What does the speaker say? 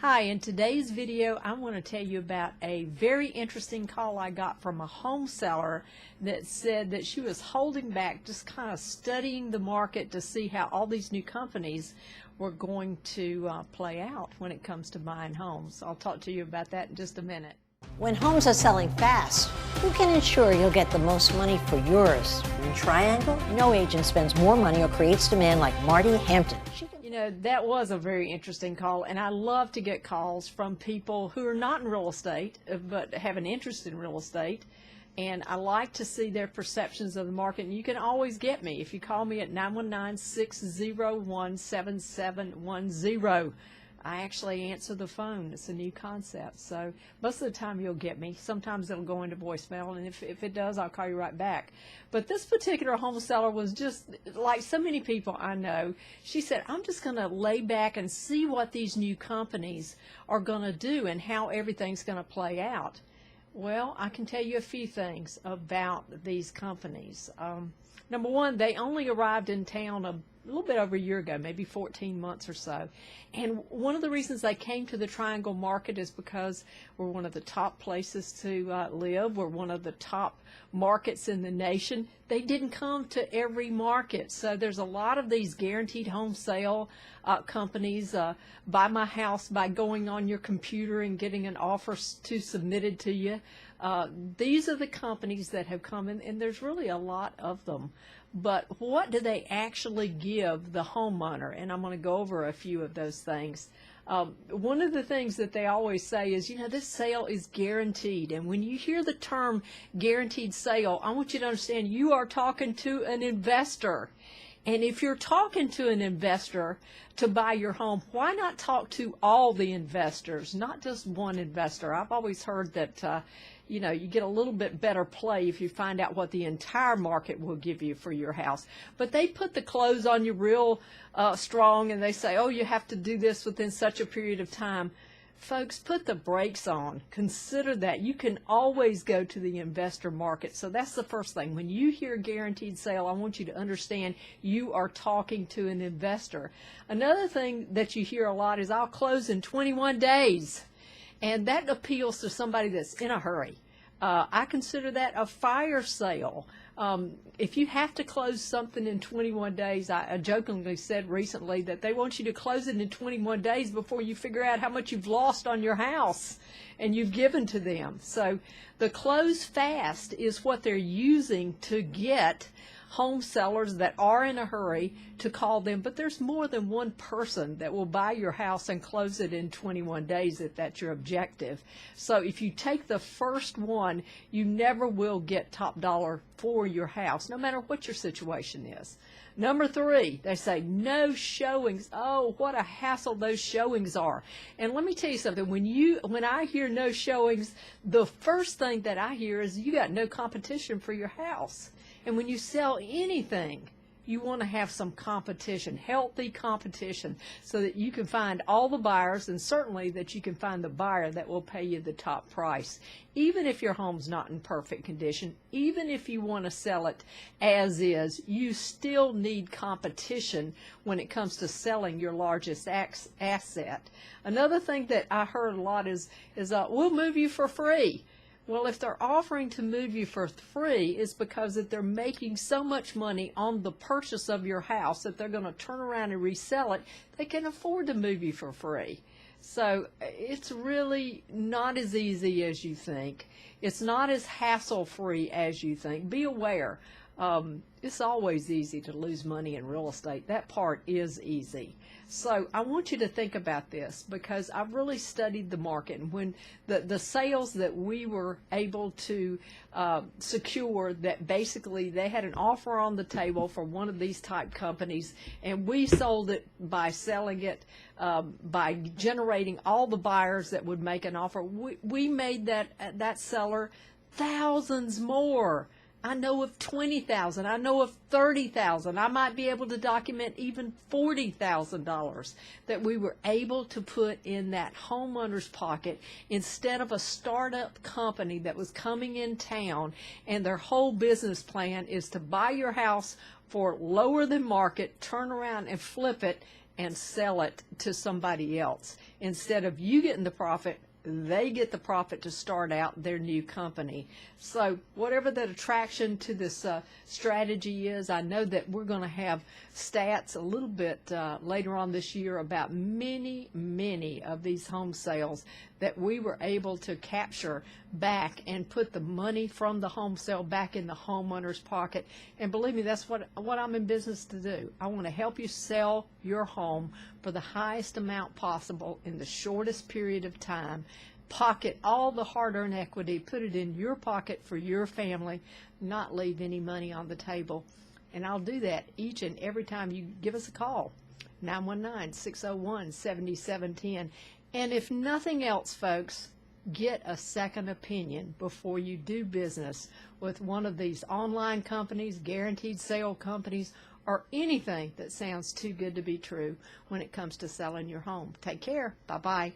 Hi, in today's video I want to tell you about a very interesting call I got from a home seller that said that she was holding back, just kind of studying the market to see how all these new companies were going to play out when it comes to buying homes. I'll talk to you about that in just a minute. When homes are selling fast, who can ensure you'll get the most money for yours? In Triangle, no agent spends more money or creates demand like Marti, Hampton. You know, that was a very interesting call, and I love to get calls from people who are not in real estate but have an interest in real estate, and I like to see their perceptions of the market. And you can always get me if you call me at 919-601-7710. I actually answer the phone. It's a new concept, so most of the time you'll get me. Sometimes it'll go into voicemail, and if it does, I'll call you right back. But this particular home seller was just like so many people I know. She said, I'm just going to lay back and see what these new companies are going to do and how everything's going to play out. Well, I can tell you a few things about these companies. Number one, they only arrived in town a little bit over a year ago, maybe 14 months or so. And one of the reasons they came to the Triangle market is because we're one of the top places to live. We're one of the top markets in the nation. They didn't come to every market. So there's a lot of these guaranteed home sale companies, buy my house by going on your computer and getting an offer submitted to you. These are the companies that have come in, and there's really a lot of them. But what do they actually give the homeowner? And I'm going to go over a few of those things. One of the things that they always say is, you know, this sale is guaranteed. And when you hear the term guaranteed sale, I want you to understand you are talking to an investor. And if you're talking to an investor to buy your home, why not talk to all the investors, not just one investor? I've always heard that you know, you get a little bit better play if you find out what the entire market will give you for your house. But they put the close on you real strong, and they say, oh, you have to do this within such a period of time. Folks, put the brakes on. Consider that. You can always go to the investor market. So that's the first thing. When you hear guaranteed sale, I want you to understand you are talking to an investor. Another thing that you hear a lot is, I'll close in 21 days. And that appeals to somebody that's in a hurry. I consider that a fire sale. If you have to close something in 21 days, I jokingly said recently that they want you to close it in 21 days before you figure out how much you've lost on your house and you've given to them. So the close fast is what they're using to get home sellers that are in a hurry to call them. But there's more than one person that will buy your house and close it in 21 days if that's your objective. So if you take the first one, you never will get top dollar for your house, no matter what your situation is. Number three, they say no showings. Oh, what a hassle those showings are. And let me tell you something, when I hear no showings, the first thing that I hear is you got no competition for your house. And when you sell anything, you want to have some competition, healthy competition, so that you can find all the buyers, and certainly that you can find the buyer that will pay you the top price. Even if your home's not in perfect condition, even if you want to sell it as is, you still need competition when it comes to selling your largest asset. Another thing that I heard a lot is we'll move you for free. Well, if they're offering to move you for free, it's because that they're making so much money on the purchase of your house that they're going to turn around and resell it. They can afford to move you for free. So it's really not as easy as you think. It's not as hassle-free as you think. Be aware. It's always easy to lose money in real estate. That part is easy. So I want you to think about this, because I've really studied the market, and when the sales that we were able to secure, that basically they had an offer on the table for one of these type companies, and we sold it by selling it, by generating all the buyers that would make an offer. We made that seller thousands more. I know of 20,000. I know of 30,000. I might be able to document even $40,000 that we were able to put in that homeowner's pocket instead of a startup company that was coming in town and their whole business plan is to buy your house for lower than market, turn around and flip it, and sell it to somebody else. Instead of you getting the profit, they get the profit to start out their new company. So whatever the attraction to this strategy is, I know that we're going to have stats a little bit later on this year about many of these home sales that we were able to capture back and put the money from the home sale back in the homeowner's pocket. And believe me, that's what I'm in business to do. I want to help you sell your home for the highest amount possible in the shortest period of time. Pocket all the hard-earned equity, put it in your pocket for your family, not leave any money on the table. And I'll do that each and every time you give us a call, 919-601-7710. And if nothing else, folks, get a second opinion before you do business with one of these online companies, guaranteed sale companies, or anything that sounds too good to be true when it comes to selling your home. Take care. Bye-bye.